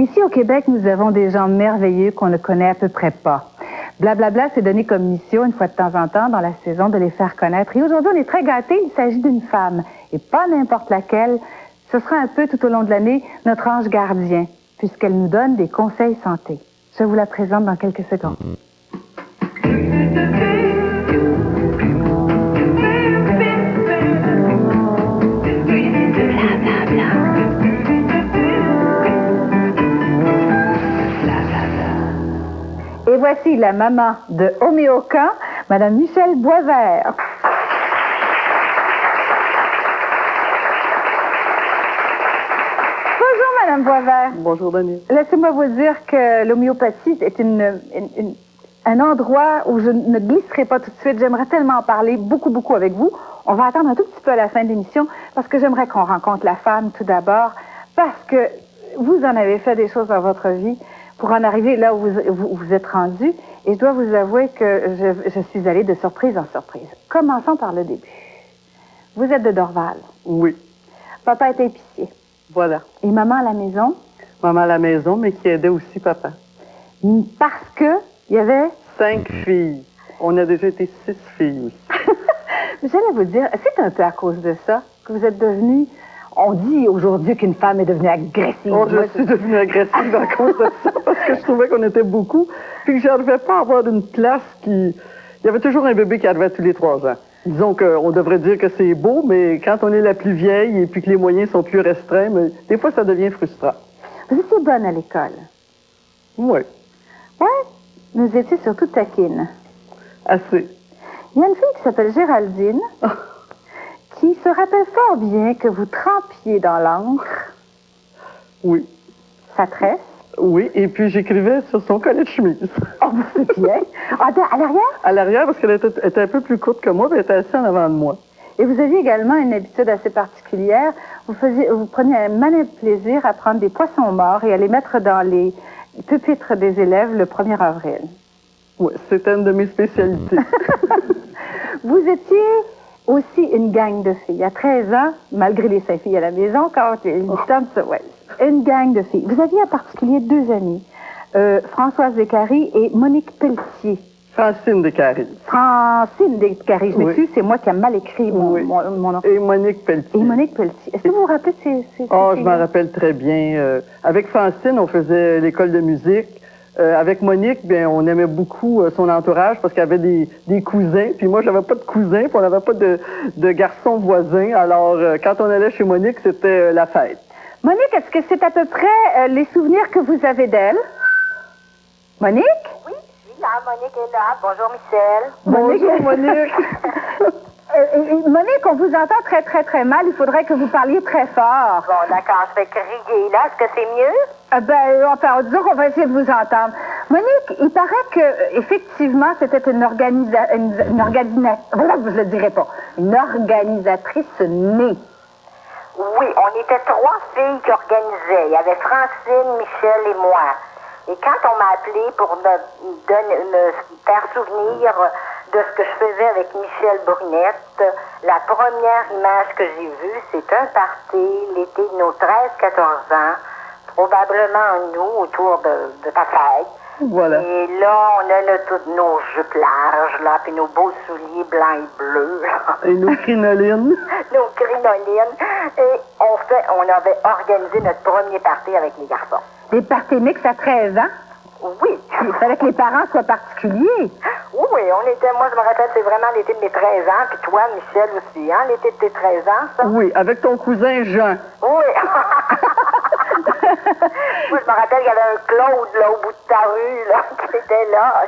Ici, au Québec, nous avons des gens merveilleux qu'on ne connaît à peu près pas. Blablabla s'est donné comme mission, une fois de temps en temps, dans la saison, de les faire connaître. Et aujourd'hui, on est très gâtés. Il s'agit d'une femme, et pas n'importe laquelle. Ce sera un peu, tout au long de l'année, notre ange gardien, puisqu'elle nous donne des conseils santé. Je vous la présente dans quelques secondes. Et voici la maman de Homéocan, Mme Michèle Boisvert. Bonjour, Mme Boisvert. Bonjour, Daniel. Laissez-moi vous dire que l'homéopathie est un endroit où je ne glisserai pas tout de suite. J'aimerais tellement en parler beaucoup avec vous. On va attendre un tout petit peu à la fin de l'émission parce que j'aimerais qu'on rencontre la femme tout d'abord, parce que vous en avez fait des choses dans votre vie pour en arriver là où vous êtes rendu. Et je dois vous avouer que je suis allée de surprise en surprise. Commençons par le début. Vous êtes de Dorval. Oui. Papa était épicier. Voilà. Et maman à la maison? Maman à la maison, mais qui aidait aussi papa. Parce que il y avait 5 filles. On a déjà été 6 filles aussi. J'allais vous dire, c'est un peu à cause de ça que vous êtes devenue... On dit aujourd'hui qu'une femme est devenue agressive. Oh, je suis devenue agressive à cause de ça, parce que je trouvais qu'on était beaucoup, puis que je n'arrivais pas à avoir une place qui... Il y avait toujours un bébé qui arrivait tous les 3 ans. Disons qu'on devrait dire que c'est beau, mais quand on est la plus vieille et puis que les moyens sont plus restreints, mais des fois, ça devient frustrant. Vous étiez bonne à l'école? Oui. Oui, nous étions surtout taquines. Assez. Il y a une fille qui s'appelle Géraldine, qui se rappelle fort bien que vous trempiez dans l'encre. Oui. Sa tresse. Oui, et puis j'écrivais sur son collet de chemise. Oh, c'est bien. Ah, à l'arrière? À l'arrière, parce qu'elle était un peu plus courte que moi, mais elle était assise en avant de moi. Et vous aviez également une habitude assez particulière. Vous preniez un malin plaisir à prendre des poissons morts et à les mettre dans les pupitres des élèves le 1er avril. Oui, c'était une de mes spécialités. Vous étiez aussi une gang de filles. À 13 ans, malgré les 5 filles à la maison, quand il temps de ouais, une gang de filles. Vous aviez en particulier 2 amies, Françoise Descaries et Monique Pelletier. Francine Descaries. Francine Descaries, je m'excuse, oui. c'est moi qui ai mal écrit mon nom. Et Monique Pelletier. Et Monique Pelletier. Est-ce que vous vous rappelez de ces Oh, je m'en rappelle très bien. Avec Francine, on faisait l'école de musique. Avec Monique, bien, on aimait beaucoup son entourage parce qu'elle avait des cousins. Puis moi, j'avais pas de cousins, puis on n'avait pas de garçons voisins. Alors, quand on allait chez Monique, c'était la fête. Monique, est-ce que c'est à peu près les souvenirs que vous avez d'elle? Monique? Oui, je suis là. Monique est là. Bonjour, Michel. Bonjour, Monique. Monique, on vous entend très mal. Il faudrait que vous parliez très fort. Bon, d'accord, je vais crier là. Est-ce que c'est mieux? Enfin, disons qu'on va essayer de vous entendre. Monique, il paraît que effectivement, c'était une organisatrice née. Oui, on était 3 filles qui organisaient. Il y avait Francine, Michel et moi. Et quand on m'a appelé pour me faire souvenir de ce que je faisais avec Michel Brunette, la première image que j'ai vue, c'est un party l'été de nos 13-14 ans, probablement nous, autour de ta fête. Voilà. Et là, on a toutes nos jupes larges, là, puis nos beaux souliers blancs et bleus. Là. Et nos crinolines. Nos crinolines. Et on avait organisé notre premier party avec les garçons. Des parties mixtes à 13 ans? Oui. Il fallait que les parents soient particuliers. Oui, moi je me rappelle, c'est vraiment l'été de mes 13 ans, puis toi, Michel aussi, hein, l'été de tes 13 ans, ça? Oui, avec ton cousin Jean. Oui. Moi, je me rappelle qu'il y avait un Claude, là, au bout de ta rue, là, qui était là.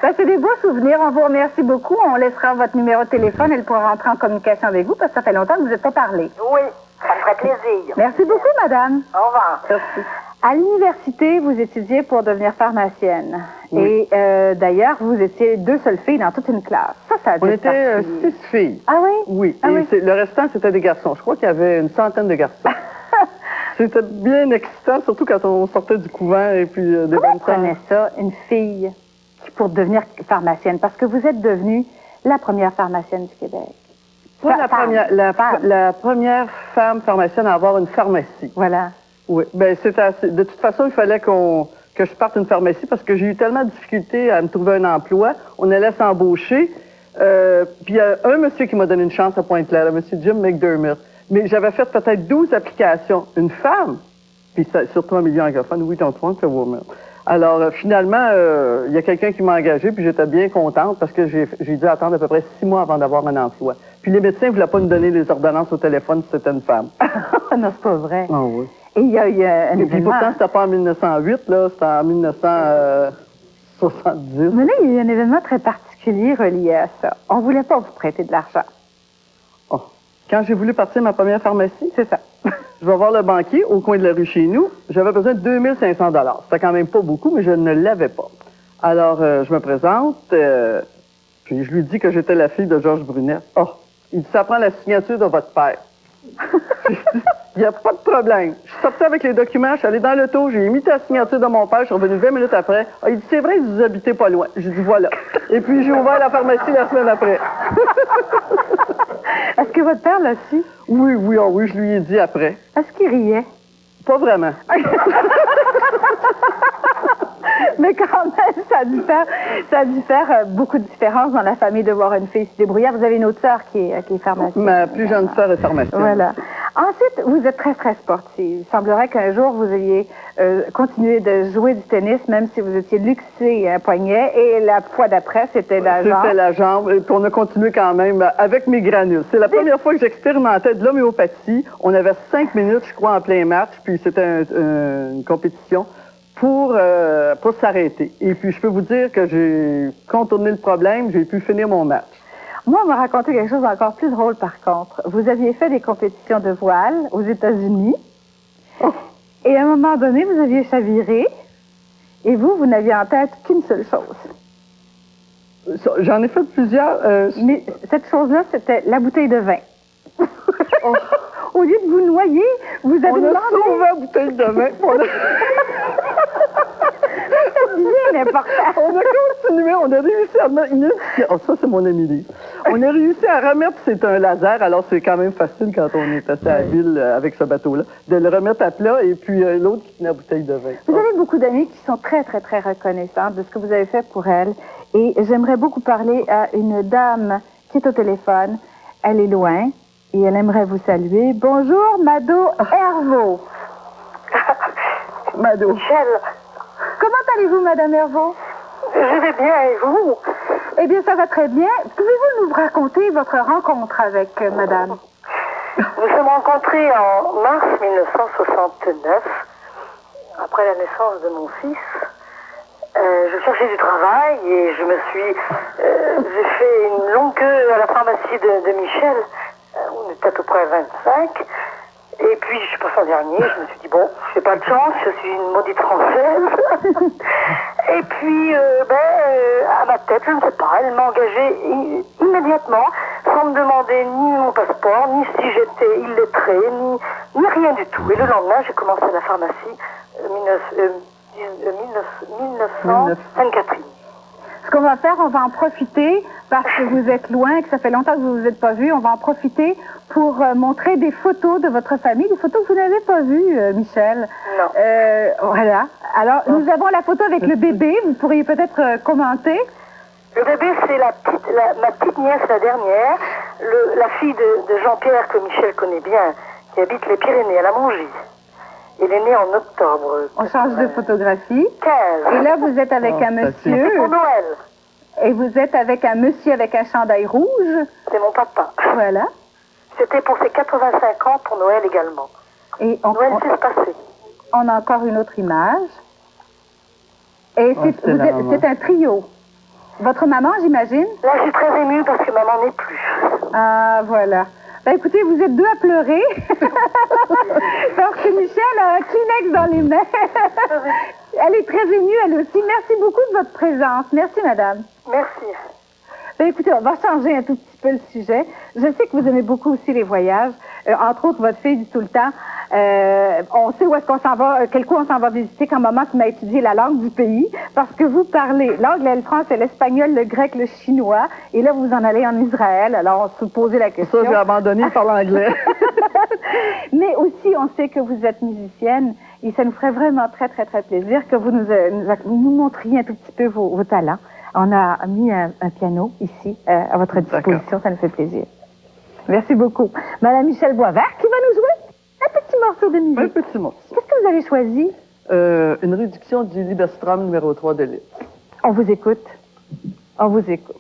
Ben, c'est des beaux souvenirs. On vous remercie beaucoup. On laissera votre numéro de téléphone. Elle pourra rentrer en communication avec vous parce que ça fait longtemps que vous n'êtes pas parlé. Oui, ça me ferait plaisir. Merci beaucoup, madame. Au revoir. Merci. À l'université, vous étudiez pour devenir pharmacienne. Oui. Et d'ailleurs, vous étiez 2 seules filles dans toute une classe. Ça a dû On être était particulier. 6 filles. Ah oui? Oui. Ah Et oui. le restant, c'était des garçons. Je crois qu'il y avait une centaine de garçons. C'était bien excitant, surtout quand on sortait du couvent et puis des Comment bonnes prenait ça, une fille pour devenir pharmacienne? Parce que vous êtes devenue la première pharmacienne du Québec. Pas la première femme pharmacienne à avoir une pharmacie. Voilà. Oui, bien, c'était assez. De toute façon, il fallait que je parte une pharmacie parce que j'ai eu tellement de difficultés à me trouver un emploi. On allait s'embaucher. Puis il y a un monsieur qui m'a donné une chance à Pointe-Claire, monsieur Jim McDermott. Mais j'avais fait peut-être 12 applications. Une femme, puis surtout un milieu anglophone, we don't want a woman. Alors, finalement, il y a quelqu'un qui m'a engagé, puis j'étais bien contente parce que j'ai dû attendre à peu près 6 mois avant d'avoir un emploi. Puis les médecins ne voulaient pas nous donner les ordonnances au téléphone si c'était une femme. Non, c'est pas vrai. Ah oui. Et il y a eu un Et puis événement... pourtant, c'était pas en 1908, là, c'était en 1970. Mais là, il y a eu un événement très particulier relié à ça. On voulait pas vous prêter de l'argent. Oh. Quand j'ai voulu partir ma première pharmacie, C'est ça. je vais voir le banquier au coin de la rue chez nous. J'avais besoin de 2500 $. C'était quand même pas beaucoup, mais je ne l'avais pas. Alors, je me présente, puis je lui dis que j'étais la fille de Georges Brunet. Oh, il dit, ça prend la signature de votre père. Il n'y a pas de problème. Je suis sortie avec les documents, je suis allée dans l'auto, j'ai mis la signature de mon père, je suis revenue 20 minutes après. Ah, il dit, c'est vrai, vous habitez pas loin. J'ai dit, voilà. Et puis, j'ai ouvert la pharmacie la semaine après. Est-ce que votre père l'a su? Oui, oui, oh oui, je lui ai dit après. Est-ce qu'il riait? Pas vraiment. Mais quand même, ça a dû faire beaucoup de différence dans la famille de voir une fille se débrouiller. Vous avez une autre sœur qui est pharmacienne. Ma plus jeune sœur est pharmacienne. Voilà. Ensuite, vous êtes très, très sportive. Il semblerait qu'un jour, vous ayez continué de jouer du tennis, même si vous étiez luxé un poignet. Et la fois d'après, c'était la jambe. C'était la jambe. Et puis on a continué quand même avec mes granules. C'est la première fois que j'expérimentais de l'homéopathie. On avait 5 minutes, je crois, en plein match. Puis c'était une compétition pour s'arrêter. Et puis je peux vous dire que j'ai contourné le problème. J'ai pu finir mon match. Moi, on m'a raconté quelque chose d'encore plus drôle, par contre. Vous aviez fait des compétitions de voile aux États-Unis. Oh. Et à un moment donné, vous aviez chaviré. Et vous n'aviez en tête qu'une seule chose. J'en ai fait plusieurs. Mais cette chose-là, c'était la bouteille de vin. Oh. Au lieu de vous noyer, vous avez demandé... On a sauvé la bouteille de vin. C'est bien important. On a continué, on a réussi à mettre... Oh, ça, c'est mon Émilie. On a réussi à remettre, c'est un laser, alors c'est quand même facile quand on est passé à la ville avec ce bateau-là, de le remettre à plat et puis l'autre qui tenait la bouteille de vin. Vous avez beaucoup d'amis qui sont très, très, très reconnaissantes de ce que vous avez fait pour elles. Et j'aimerais beaucoup parler à une dame qui est au téléphone. Elle est loin et elle aimerait vous saluer. Bonjour, Mado Hervaux. Mado. Michel, Comment allez-vous, Madame Hervaux? je vais bien et vous? Eh bien, ça va très bien. Pouvez-vous nous raconter votre rencontre avec Madame? Nous sommes rencontrés en mars 1969, après la naissance de mon fils. Je cherchais du travail et je me suis... j'ai fait une longue queue à la pharmacie de Michel. On était à peu près 25. Et puis, je suis passée en dernier. Je me suis dit, bon, j'ai pas de chance, je suis une maudite française. Et puis, à ma tête, je ne sais pas, elle m'a engagée immédiatement, sans me demander ni mon passeport, ni si j'étais illettrée, ni rien du tout. Et le lendemain, j'ai commencé à la pharmacie 1924. Ce qu'on va faire, on va en profiter, parce que vous êtes loin, que ça fait longtemps que vous ne vous êtes pas vus, on va en profiter pour montrer des photos de votre famille, des photos que vous n'avez pas vues, Michel. Non. Voilà. Alors, nous avons la photo avec le bébé, vous pourriez peut-être commenter. Le bébé, c'est ma petite nièce, la dernière, la fille de Jean-Pierre, que Michel connaît bien, qui habite les Pyrénées, à la Mongie. Il est né en octobre. On change de photographie. 15. Et là, vous êtes avec un monsieur. C'est pour Noël. Et vous êtes avec un monsieur avec un chandail rouge. C'est mon papa. Voilà. C'était pour ses 85 ans, pour Noël également. Et Noël s'est passé. On a encore une autre image. Et c'est un trio. Votre maman, j'imagine? Là, je suis très émue parce que maman n'est plus. Ah, voilà. Ben, écoutez, vous êtes deux à pleurer. Parce que Michel a un Kleenex dans les mains. Elle est très émue, elle aussi. Merci beaucoup de votre présence. Merci, madame. Merci. Ben, écoutez, on va changer un tout petit peu le sujet. Je sais que vous aimez beaucoup aussi les voyages. Entre autres, votre fille dit tout le temps, on sait où est-ce qu'on s'en va, quel coin on s'en va visiter quand maman se met à étudier la langue du pays, parce que vous parlez l'anglais, le français, l'espagnol, le grec, le chinois, et là, vous en allez en Israël. Alors, on se posait la question. Ça, j'ai abandonné par l'anglais. Mais aussi, on sait que vous êtes musicienne, et ça nous ferait vraiment très, très, très plaisir que vous nous montriez un tout petit peu vos talents. On a mis un piano ici, à votre disposition, ça nous fait plaisir. Merci beaucoup. Madame Michel Boisvert, qui va nous jouer un petit morceau de musique. Un petit morceau. Qu'est-ce que vous avez choisi? Une réduction du Libestrom numéro 3 de Liszt. On vous écoute. On vous écoute.